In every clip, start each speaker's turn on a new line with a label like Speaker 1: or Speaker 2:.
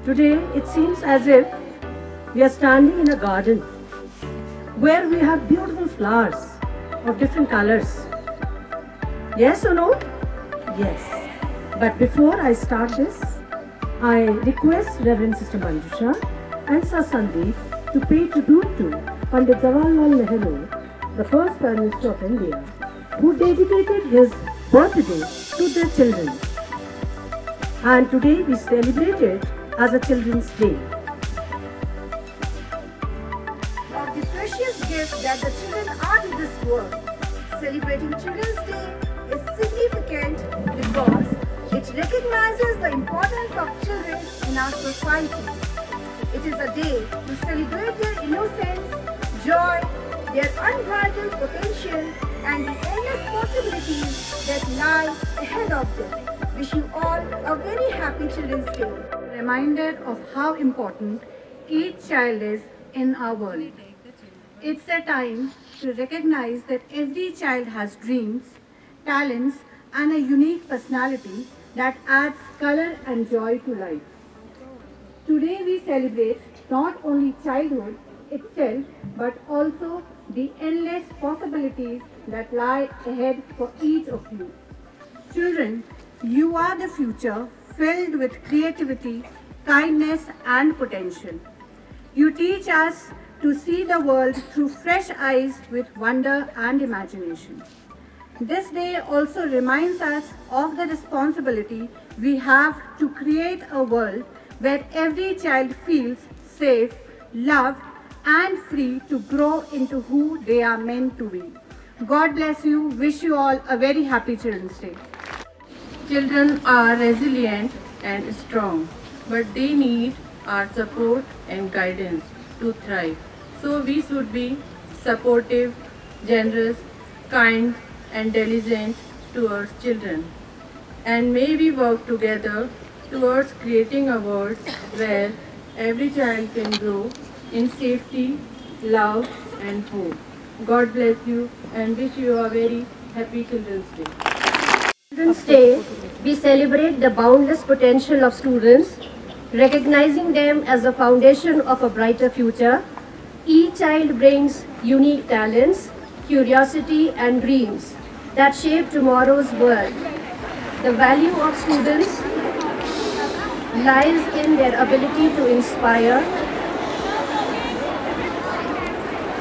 Speaker 1: Today, it seems as if we are standing in a garden where we have beautiful flowers of different colors. Yes or no? Yes. But before I start this, I request Reverend Sister Manjusha and Sir Sandeep to pay tribute to Pandit Jawaharlal Nehru, the first Prime Minister of India, who dedicated his birthday to their children. And today we celebrate it as a Children's Day.
Speaker 2: Of the precious gift that the children are to this world, celebrating Children's Day is significant because it recognizes the importance of children in our society. It is a day to celebrate their innocence, joy, their unbridled potential, and the endless possibilities that lie ahead of them. Wish you all a very happy Children's Day.
Speaker 3: Reminded of how important each child is in our world. It's a time to recognize that every child has dreams, talents, and a unique personality that adds color and joy to life. Today we celebrate not only childhood itself, but also the endless possibilities that lie ahead for each of you. Children, you are the future, filled with creativity, kindness, and potential. You teach us to see the world through fresh eyes with wonder and imagination. This day also reminds us of the responsibility we have to create a world where every child feels safe, loved, and free to grow into who they are meant to be. God bless you. Wish you all a very happy Children's Day.
Speaker 4: Children are resilient and strong, but they need our support and guidance to thrive. So we should be supportive, generous, kind, and diligent towards children. And may we work together towards creating a world where every child can grow in safety, love, and hope. God bless you and wish you a very happy Children's Day.
Speaker 1: Children's Day, we celebrate the boundless potential of students, recognizing them as the foundation of a brighter future. Each child brings unique talents, curiosity, and dreams that shape tomorrow's world. The value of students lies in their ability to inspire.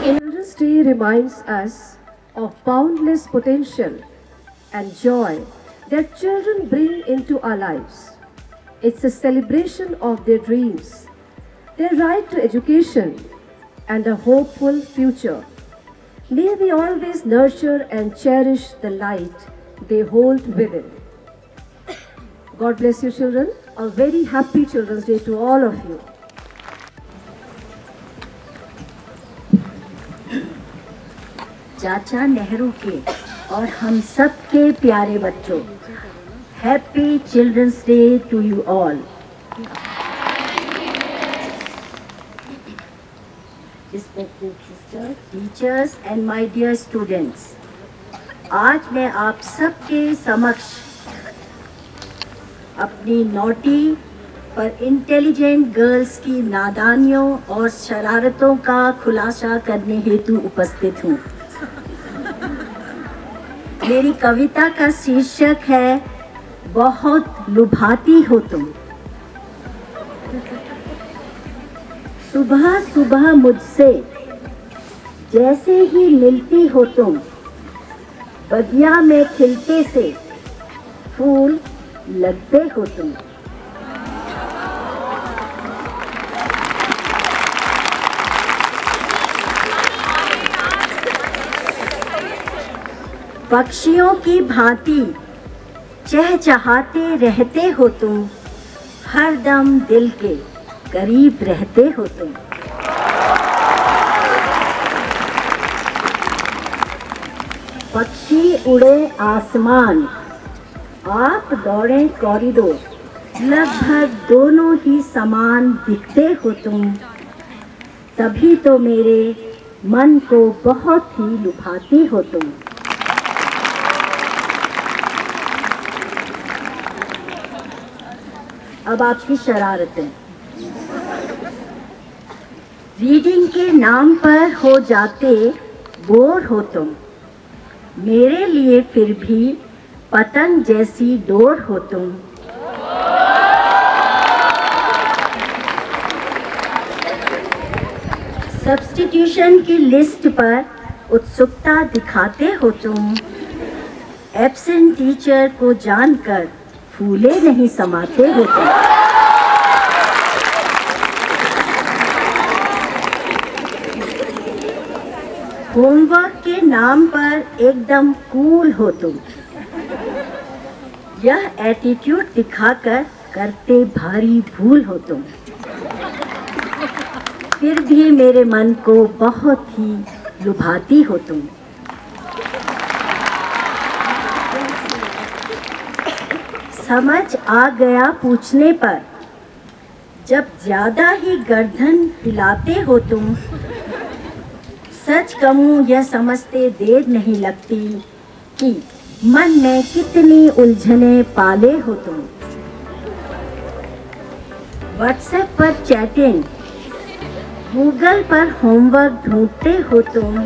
Speaker 1: Children's Day reminds us of boundless potential and joy that children bring into our lives. It's a celebration of their dreams, their right to education, and a hopeful future. May we always nurture and cherish the light they hold within. God bless you, children. A very happy Children's Day to all of you.
Speaker 2: चाचा नेहरू के और हम सब के प्यारे बच्चों, happy children's day to you all. Respected sisters, teachers and my dear students, आज मैं आप सबके समक्ष अपनी नॉटी पर इंटेलिजेंट गर्ल्स की नादानियों और शरारतों का खुलासा करने हेतु उपस्थित हूँ। मेरी कविता का शीर्षक है बहुत लुभाती हो तुम। सुबह सुबह मुझसे जैसे ही मिलती हो तुम, बगिया में खिलते से फूल लगते हो तुम। पक्षियों की भांति चहचहाते रहते हो तुम, हर दम दिल के करीब रहते हो तुम। पक्षी उड़े आसमान, आप दौड़े कॉरिडोर, लगभग दोनों ही समान दिखते हो तुम। तभी तो मेरे मन को बहुत ही लुभाती हो तुम। अब आपकी शरारतें।
Speaker 1: रीडिंग के नाम पर हो जाते बोर हो तुम, मेरे लिए फिर भी पतंग जैसी डोर हो तुम। सब्स्टिट्यूशन की लिस्ट पर उत्सुकता दिखाते हो तुम, एब्सेंट टीचर को जानकर फूले नहीं समाते हो तुम। होमवर्क के नाम पर एकदम कूल हो तुम, यह एटीट्यूड दिखाकर करते भारी भूल हो तुम। फिर भी मेरे मन को बहुत ही लुभाती हो तुम। समझ आ गया पूछने पर जब ज्यादा ही गर्दन हिलाते हो तुम, सच कहूँ यह समझते देर नहीं लगती कि मन में कितनी उलझने पाले हो तुम। व्हाट्सएप पर चैटिंग, गूगल पर होमवर्क ढूंढते हो तुम,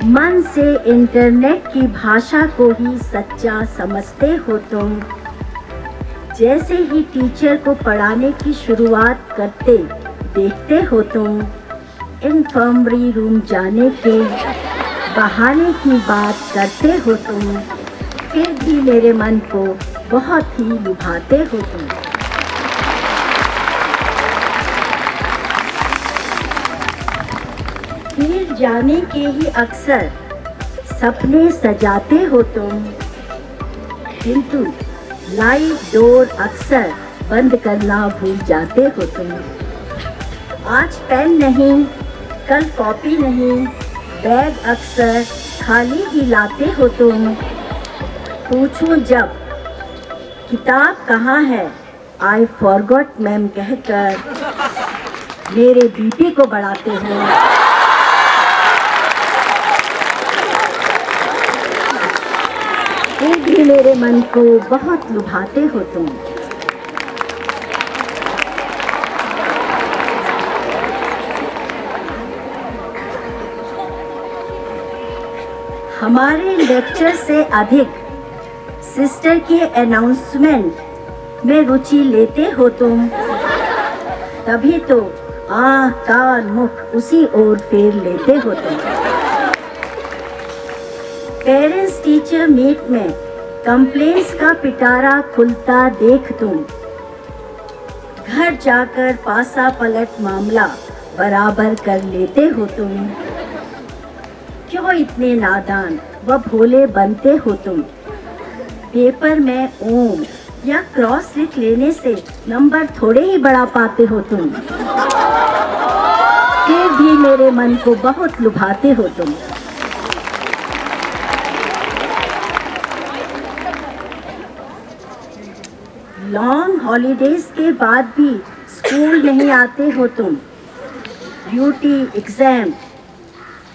Speaker 1: मन से इंटरनेट की भाषा को ही सच्चा समझते हो तुम। जैसे ही टीचर को पढ़ाने की शुरुआत करते देखते हो तुम, इन्फर्मरी रूम जाने के बहाने की बात करते हो तुम। फिर भी मेरे मन को बहुत ही लुभाते हो तुम। फिर जाने के ही अक्सर सपने सजाते हो तुम, किंतु लाइट डोर अक्सर बंद करना भूल जाते हो तुम। आज पेन नहीं, कल कॉपी नहीं, बैग अक्सर खाली ही लाते हो तुम। पूछूं जब किताब कहाँ है, आई फॉरगॉट मैम कहकर मेरे बीपी को बढ़ाते हो। फिर भी मेरे मन को बहुत लुभाते हो तुम। हमारे लेक्चर से अधिक सिस्टर की अनाउंसमेंट में रुचि लेते हो तुम, तभी तो आँख कान मुख उसी ओर फेर लेते हो तुम। पेरेंट्स टीचर मीट में कंप्लेंट्स का पिटारा खुलता देख तुम, घर जाकर पासा पलट मामला बराबर कर लेते हो तुम। क्यों इतने नादान व भोले बनते हो तुम। पेपर में ओम या क्रॉस लिख लेने से नंबर थोड़े ही बढ़ा पाते हो तुम। फिर भी मेरे मन को बहुत लुभाते हो तुम। लॉन्ग हॉलीडेज के बाद भी स्कूल नहीं आते हो तुम। ड्यूटी, एग्जाम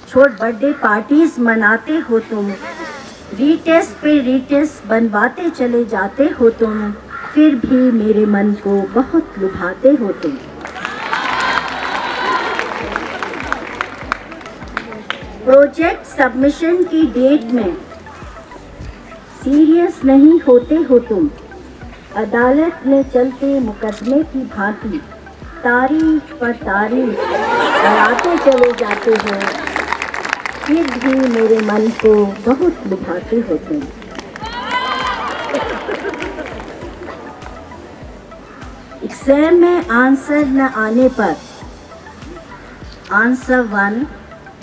Speaker 1: छोड़ बर्थडे पार्टीज मनाते हो तुम। रीटेस्ट पे रीटेस्ट बनवाते चले जाते हो तुम। फिर भी मेरे मन को बहुत लुभाते हो तुम। प्रोजेक्ट सबमिशन की डेट में सीरियस नहीं होते हो तुम। अदालत में चलते मुकदमे की भांति तारीख पर तारीख बढ़ाते चले जाते हो। फिर भी मेरे मन को बहुत लुभाते हो तुम। एग्जाम में आंसर न आने पर answer 1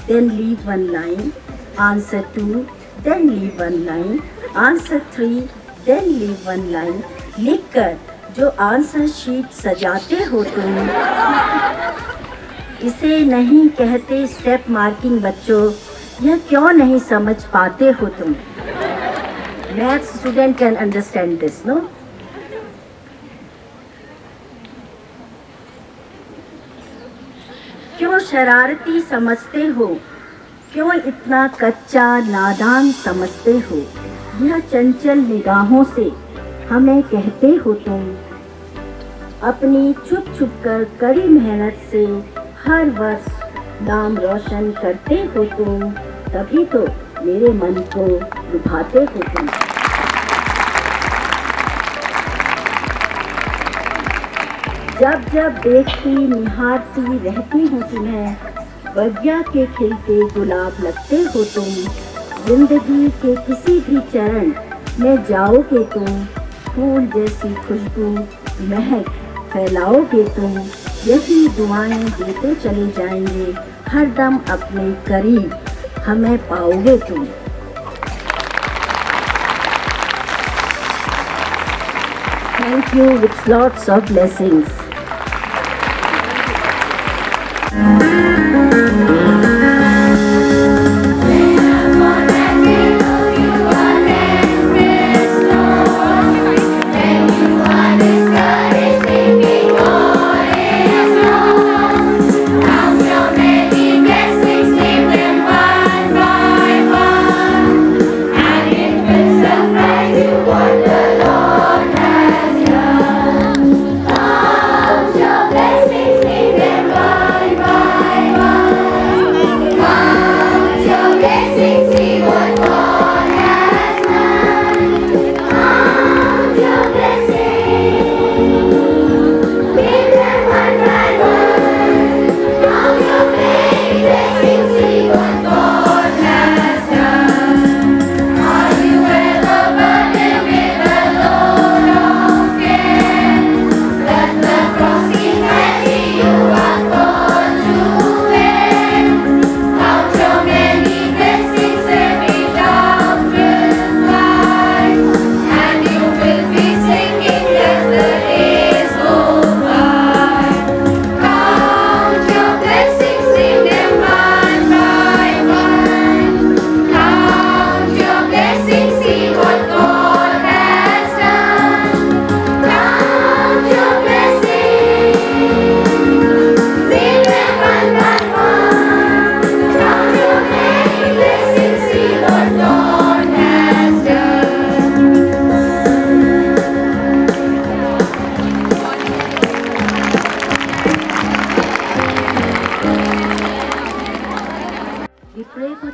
Speaker 1: then leave 1 line, answer 2 then leave 1 line, answer 3 then leave 1 line लिखकर जो आंसर शीट सजाते हो तुम, इसे नहीं कहते स्टेप मार्किंग बच्चों। यह क्यों नहीं समझ पाते हो तुम। Math student can understand this, no? क्यों शरारती समझते हो, क्यों इतना कच्चा नादान समझते हो। यह चंचल निगाहों से हमें कहते हो तुम। अपनी छुप छुप कर कड़ी मेहनत से हर वर्ष नाम रोशन करते हो तुम, तभी तो मेरे मन को लुभाते हो तुम। जब जब देखती निहारती रहती हूँ तुम्हें, बगिया के खिलते गुलाब लगते हो तुम। जिंदगी के किसी भी चरण में जाओगे तुम, फूल जैसी खुशबू महक फैलाओगे तुम। यही दुआएं देते चले जाएंगे, हर दम अपने करीब हमें पाओगे तुम। Thank you with lots of blessings.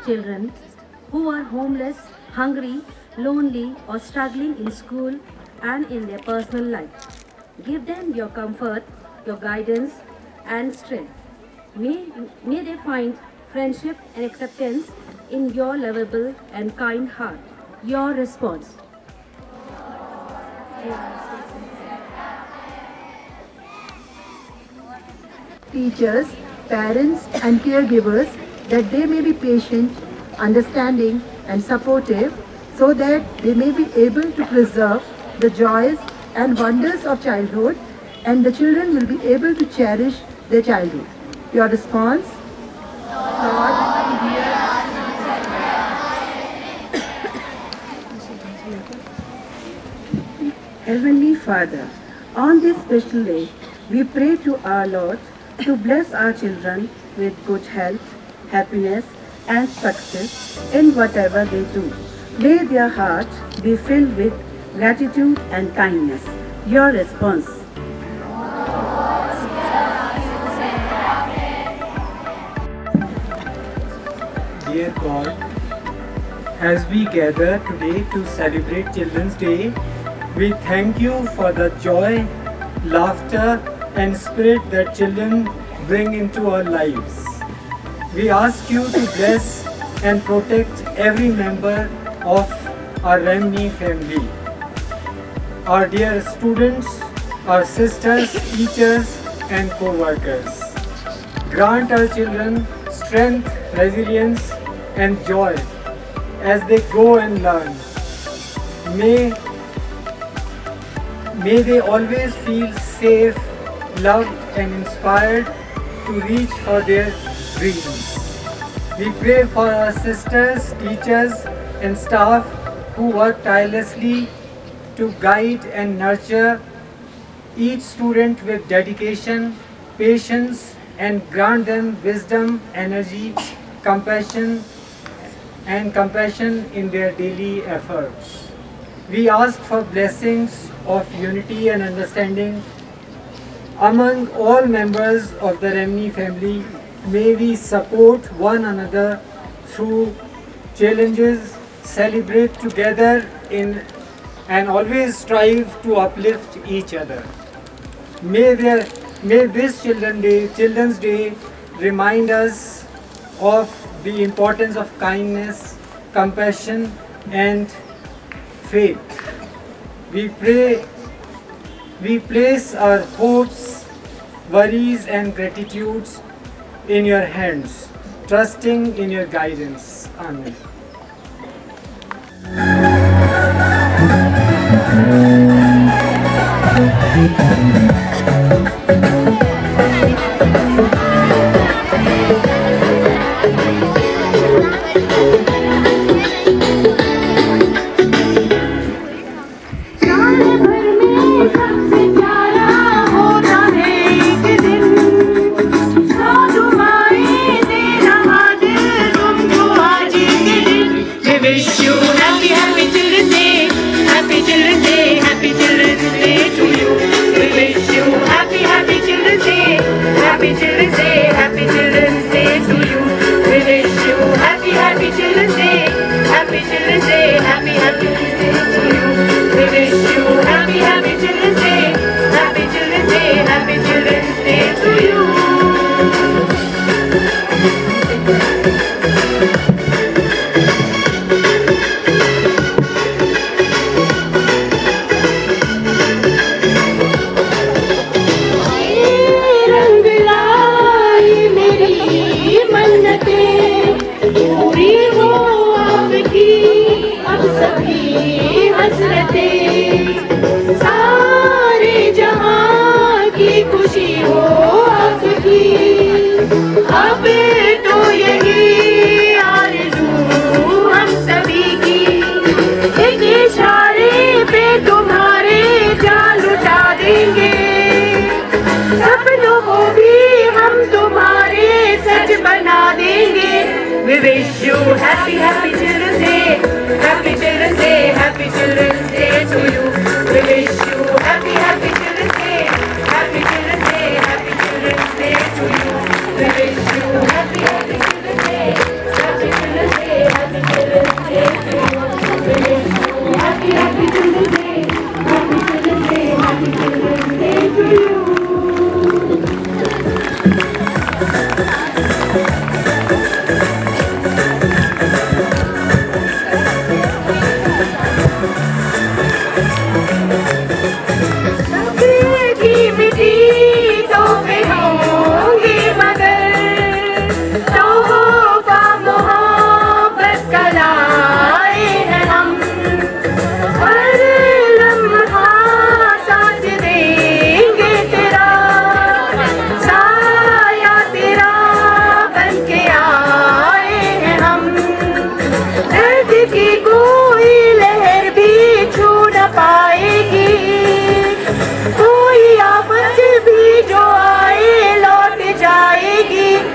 Speaker 1: Children who are homeless, hungry, lonely or struggling in school and in their personal life. Give them your comfort, your guidance and strength. May they find friendship and acceptance in your lovable and kind heart. Your response.
Speaker 2: Teachers, parents and caregivers, that they may be patient, understanding and supportive, so that they may be able to preserve the joys and wonders of childhood, and the children will be able to cherish their childhood. Your response? Lord, Heavenly Father, on this special day, we pray to our Lord to bless our children with good health, happiness and success in whatever they do. May their hearts be filled with gratitude and kindness. Your response.
Speaker 5: Dear God, as we gather today to celebrate Children's Day, we thank you for the joy, laughter and spirit that children bring into our lives. We ask you to bless and protect every member of our Remni family. Our dear students, our sisters, teachers and co-workers. Grant our children strength, resilience and joy as they grow and learn. May they always feel safe, loved and inspired to reach for their dreams. We pray for our sisters, teachers and staff who work tirelessly to guide and nurture each student with dedication, patience and grant them wisdom, energy, compassion in their daily efforts. We ask for blessings of unity and understanding Among all members of the Remini family, may we support one another through challenges, celebrate together and always strive to uplift each other. May this Children's Day remind us of the importance of kindness, compassion and faith. We place our hopes, worries and gratitudes in your hands, trusting in your guidance. Amen.
Speaker 6: We wish you happy Children's Day, happy Children's Day, happy Children's Day to you. We wish you happy Children's Day, happy Children's Day, happy Children's Day to you. We wish you happy Children's Day, happy Children's Day, happy Children's Day to you.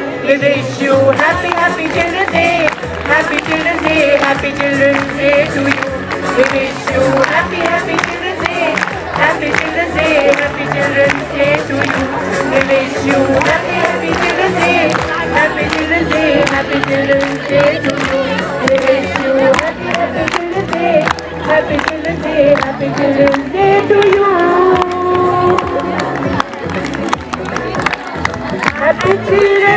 Speaker 6: We wish you happy Children's Day, happy Children's Day, happy Children's Day to you. We wish you happy Children's Day, happy Children's Day, happy Children's Day to you. We wish you happy Children's Day, happy Children's Day, happy Children's Day to you. We wish you happy Children's Day, happy Children's Day, happy Children's Day to you. We wish you happy Children's Day, happy Children's Day, happy Children's Day to you. Happy Children's